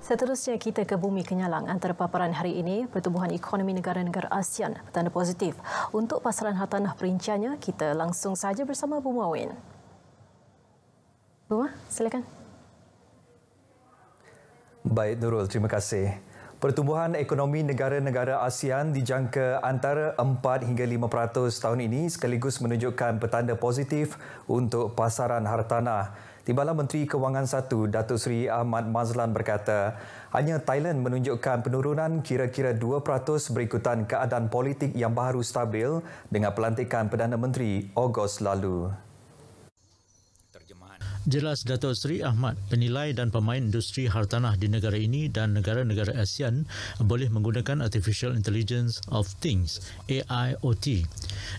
Seterusnya kita ke bumi kenyalang. Antara paparan hari ini, pertumbuhan ekonomi negara-negara ASEAN bertanda positif. Untuk pasaran hartanah perinciannya, kita langsung saja bersama Bu Muawin. Bu Ma, silakan. Baik Nurul, terima kasih. Pertumbuhan ekonomi negara-negara ASEAN dijangka antara 4 hingga 5% tahun ini sekaligus menunjukkan petanda positif untuk pasaran hartanah. Timbalan Menteri Kewangan 1, Datuk Seri Ahmad Mazlan berkata, hanya Thailand menunjukkan penurunan kira-kira 2% berikutan keadaan politik yang baru stabil dengan pelantikan Perdana Menteri Ogos lalu. Jelas Datuk Seri Ahmad, penilai dan pemain industri hartanah di negara ini dan negara-negara ASEAN boleh menggunakan Artificial Intelligence of Things, AIoT.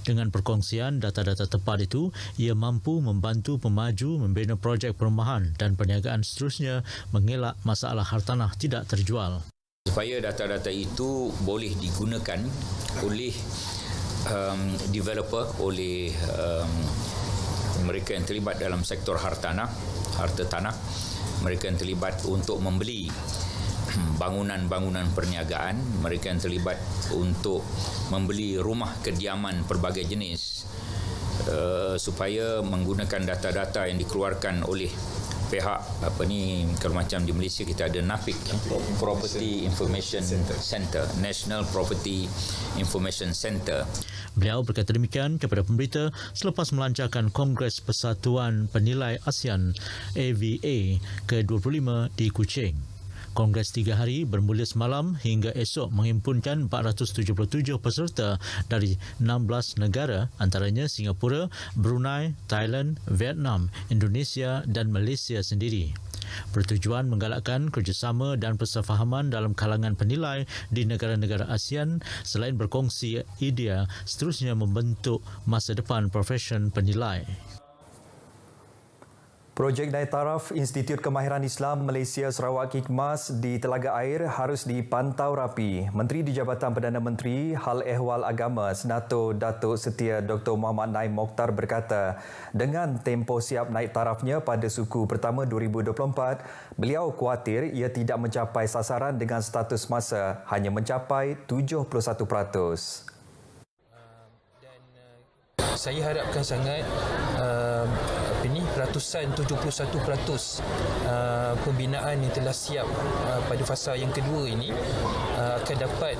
Dengan perkongsian data-data tepat itu, ia mampu membantu pemaju membina projek perumahan dan perniagaan seterusnya mengelak masalah hartanah tidak terjual. Supaya data-data itu boleh digunakan oleh developer, oleh mereka yang terlibat dalam sektor harta tanah, mereka yang terlibat untuk membeli bangunan-bangunan perniagaan, mereka yang terlibat untuk membeli rumah kediaman pelbagai jenis, supaya menggunakan data-data yang dikeluarkan oleh pihak kalau macam di Malaysia kita ada NAPIC, Property Information Center, National Property Information Center. Beliau berkata demikian kepada pemberita selepas melancarkan Kongres Persatuan Penilai ASEAN AVA ke-25 di Kuching. Kongres 3 hari bermula semalam hingga esok menghimpunkan 477 peserta dari 16 negara antaranya Singapura, Brunei, Thailand, Vietnam, Indonesia dan Malaysia sendiri. Bertujuan menggalakkan kerjasama dan persefahaman dalam kalangan penilai di negara-negara ASEAN selain berkongsi idea seterusnya membentuk masa depan profesion penilai. Projek naik taraf Institut Kemahiran Islam Malaysia Sarawak Hikmas di Telaga Air harus dipantau rapi. Menteri di Jabatan Perdana Menteri Hal Ehwal Agama Senator Datuk Setia Dr. Muhammad Naim Mokhtar berkata, dengan tempoh siap naik tarafnya pada suku pertama 2024, beliau khuatir ia tidak mencapai sasaran dengan status masa hanya mencapai 71%. Saya harapkan sangat peratusan 71% pembinaan yang telah siap pada fasa yang kedua ini akan dapat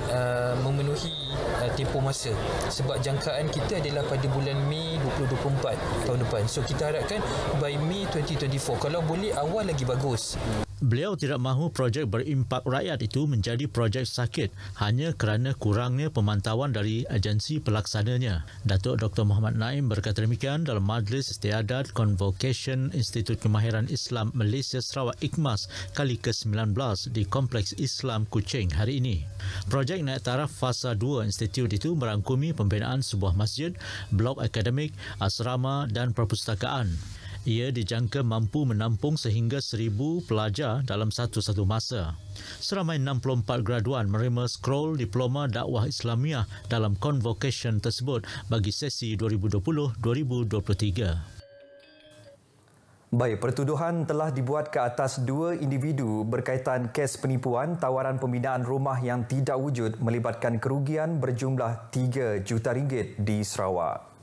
memenuhi tempoh masa, sebab jangkaan kita adalah pada bulan Mei 2024 tahun depan. So kita harapkan by Mei 2024, kalau boleh awal lagi bagus. Beliau tidak mahu projek berimpak rakyat itu menjadi projek sakit hanya kerana kurangnya pemantauan dari agensi pelaksananya. Datuk Dr. Muhammad Naim berkata demikian dalam Majlis Istiadat Convocation Institut Kemahiran Islam Malaysia Sarawak Hikmas kali ke-19 di Kompleks Islam Kuching hari ini. Projek naik taraf fasa 2 institut itu merangkumi pembinaan sebuah masjid, blok akademik, asrama dan perpustakaan. Ia dijangka mampu menampung sehingga 1,000 pelajar dalam satu-satu masa. Seramai 64 graduan menerima scroll diploma dakwah Islamiah dalam convocation tersebut bagi sesi 2020-2023. Baik, pertuduhan telah dibuat ke atas 2 individu berkaitan kes penipuan tawaran pembinaan rumah yang tidak wujud melibatkan kerugian berjumlah RM3 juta di Sarawak.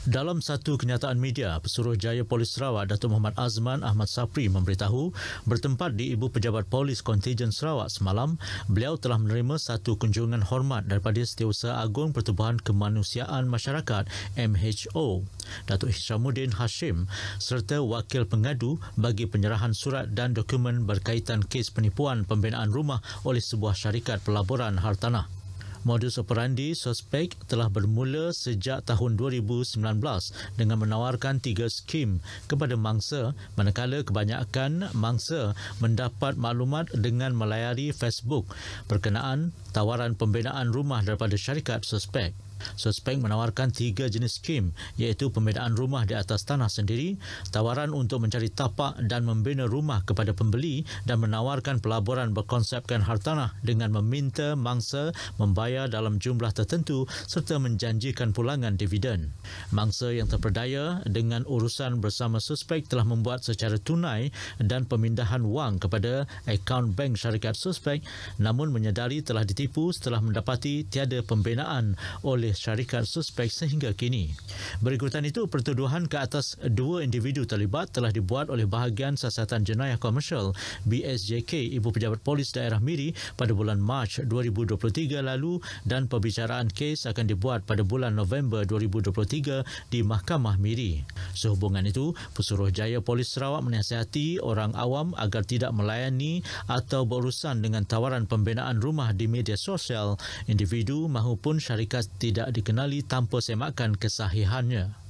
Dalam satu kenyataan media, Pesuruhjaya Polis Sarawak Datuk Muhammad Azman Ahmad Sapri memberitahu bertempat di Ibu Pejabat Polis Kontijen Sarawak semalam, beliau telah menerima satu kunjungan hormat daripada Setiausaha Agung Pertubuhan Kemanusiaan Masyarakat MHO, Datuk Hishamuddin Hashim serta wakil pengadu bagi penyerahan surat dan dokumen berkaitan kes penipuan pembinaan rumah oleh sebuah syarikat pelaburan hartanah. Modus operandi suspek telah bermula sejak tahun 2019 dengan menawarkan 3 skim kepada mangsa, manakala kebanyakan mangsa mendapat maklumat dengan melayari Facebook berkenaan tawaran pembinaan rumah daripada syarikat suspek. Suspek menawarkan 3 jenis skim iaitu pembinaan rumah di atas tanah sendiri, tawaran untuk mencari tapak dan membina rumah kepada pembeli dan menawarkan pelaburan berkonsepkan hartanah dengan meminta mangsa membayar dalam jumlah tertentu serta menjanjikan pulangan dividen. Mangsa yang terperdaya dengan urusan bersama suspek telah membuat secara tunai dan pemindahan wang kepada akaun bank syarikat suspek, namun menyedari telah ditipu setelah mendapati tiada pembinaan oleh syarikat suspek sehingga kini. Berikutan itu, pertuduhan ke atas 2 individu terlibat telah dibuat oleh Bahagian Siasatan Jenayah Komersial BSJK Ibu Pejabat Polis Daerah Miri pada bulan Mac 2023 lalu dan perbicaraan kes akan dibuat pada bulan November 2023 di Mahkamah Miri. Sehubungan itu, Pesuruhjaya Polis Sarawak menasihati orang awam agar tidak melayani atau berurusan dengan tawaran pembinaan rumah di media sosial individu maupun syarikat tidak dikenali tanpa semakan kesahihannya.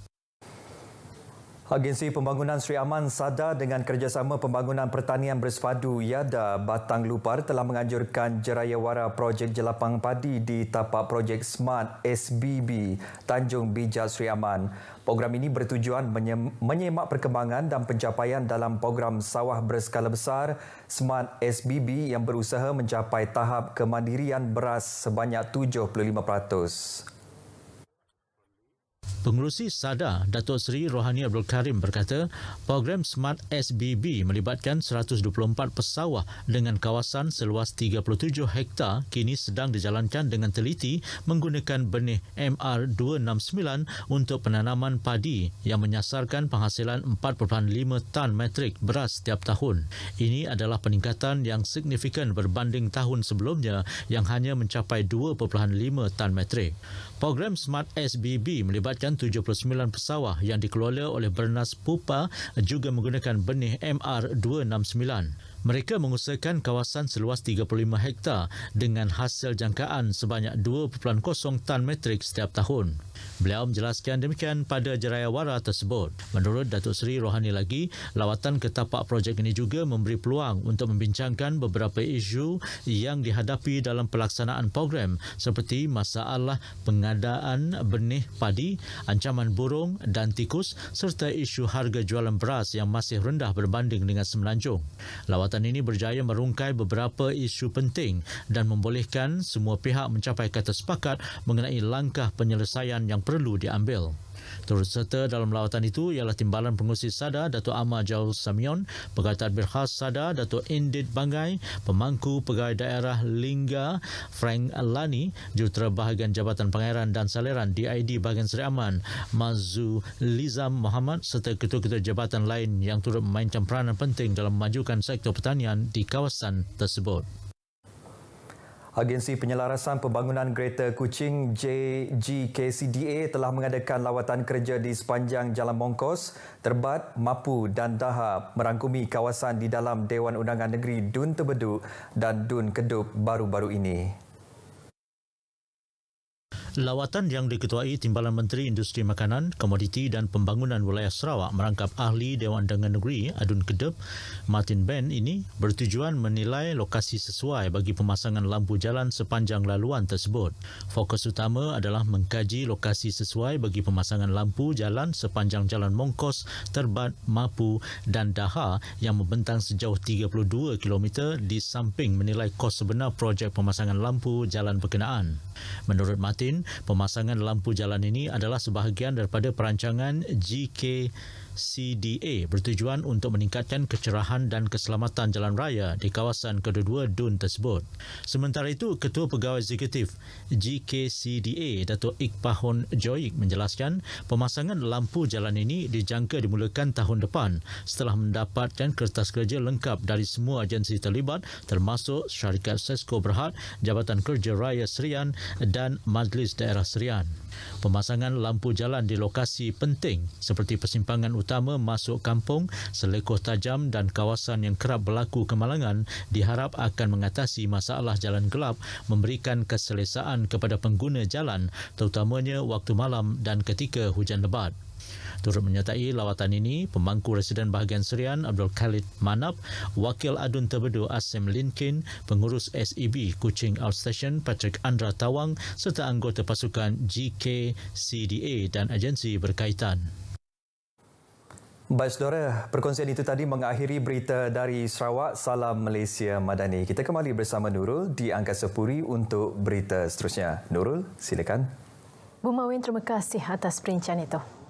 Agensi Pembangunan Sri Aman SADA dengan kerjasama Pembangunan Pertanian Bersepadu YADA Batang Lupar telah menganjurkan jerayawara projek jelapang padi di tapak projek Smart SBB Tanjung Bijak Sri Aman. Program ini bertujuan menyemak perkembangan dan pencapaian dalam program sawah berskala besar Smart SBB yang berusaha mencapai tahap kemandirian beras sebanyak 75%. Pengerusi SADA, Datuk Seri Rohani Abdul Karim berkata, program Smart SBB melibatkan 124 pesawah dengan kawasan seluas 37 hektar kini sedang dijalankan dengan teliti menggunakan benih MR269 untuk penanaman padi yang menyasarkan penghasilan 4.5 tan metrik beras setiap tahun. Ini adalah peningkatan yang signifikan berbanding tahun sebelumnya yang hanya mencapai 2.5 tan metrik. Program Smart SBB melibatkan 79 pesawah yang dikelola oleh Bernas Pupa juga menggunakan benih MR269. Mereka mengusahakan kawasan seluas 35 hektar dengan hasil jangkaan sebanyak 2.0 tan metrik setiap tahun. Beliau menjelaskan demikian pada jerayawara tersebut. Menurut Datuk Seri Rohani lagi, lawatan ke tapak projek ini juga memberi peluang untuk membincangkan beberapa isu yang dihadapi dalam pelaksanaan program seperti masalah pengadaan benih padi, ancaman burung dan tikus serta isu harga jualan beras yang masih rendah berbanding dengan Semenanjung. Lawatan ini berjaya merungkai beberapa isu penting dan membolehkan semua pihak mencapai kata sepakat mengenai langkah penyelesaian yang perlu diambil. Turut serta dalam lawatan itu ialah Timbalan Pengurusi SADA Datuk Ahmad Jaul Samion, Pegawai Tadbir Khas SADA Datuk Indit Bangai, Pemangku Pegawai Daerah Lingga Frank Lani, Jurutera Bahagian Jabatan Pengairan dan Saliran DID Bahagian Seri Aman Mazu Lizam Muhammad serta ketua-ketua jabatan lain yang turut memainkan peranan penting dalam memajukan sektor pertanian di kawasan tersebut. Agensi Penyelarasan Pembangunan Greater Kuching JGKCDA telah mengadakan lawatan kerja di sepanjang Jalan Mongkos, Terbat, Mapu dan Daha merangkumi kawasan di dalam Dewan Undangan Negeri Dun Terbeduk dan Dun Kedup baru-baru ini. Lawatan yang diketuai Timbalan Menteri Industri Makanan, Komoditi dan Pembangunan Wilayah Sarawak merangkap Ahli Dewan Undangan Negeri Adun Kedup, Martin Ben ini bertujuan menilai lokasi sesuai bagi pemasangan lampu jalan sepanjang laluan tersebut. Fokus utama adalah mengkaji lokasi sesuai bagi pemasangan lampu jalan sepanjang Jalan Mongkos, Terbat, Mapu dan Daha yang membentang sejauh 32 km di samping menilai kos sebenar projek pemasangan lampu jalan berkenaan. Menurut Martin, pemasangan lampu jalan ini adalah sebahagian daripada perancangan GKCDA bertujuan untuk meningkatkan kecerahan dan keselamatan jalan raya di kawasan kedua-dua dun tersebut. Sementara itu, Ketua Pegawai Eksekutif GKCDA Datuk Iqbahun Joik menjelaskan pemasangan lampu jalan ini dijangka dimulakan tahun depan setelah mendapatkan kertas kerja lengkap dari semua agensi terlibat termasuk syarikat Sesko Berhad, Jabatan Kerja Raya Serian dan Majlis Daerah Serian. Pemasangan lampu jalan di lokasi penting seperti persimpangan utama masuk kampung, selekoh tajam dan kawasan yang kerap berlaku kemalangan diharap akan mengatasi masalah jalan gelap, memberikan keselesaan kepada pengguna jalan terutamanya waktu malam dan ketika hujan lebat. Turut menyertai lawatan ini, pemangku Residen Bahagian Serian Abdul Khalid Manap, Wakil Adun Terbedu Asim Linkin, Pengurus SEB Kuching Outstation Patrick Andra Tawang serta anggota pasukan GKCDA dan agensi berkaitan. Baik saudara, perkongsian itu tadi mengakhiri berita dari Sarawak. Salam Malaysia Madani. Kita kembali bersama Nurul di Angkasa Puri untuk berita seterusnya. Nurul, silakan. Bu Mawin, terima kasih atas perincian itu.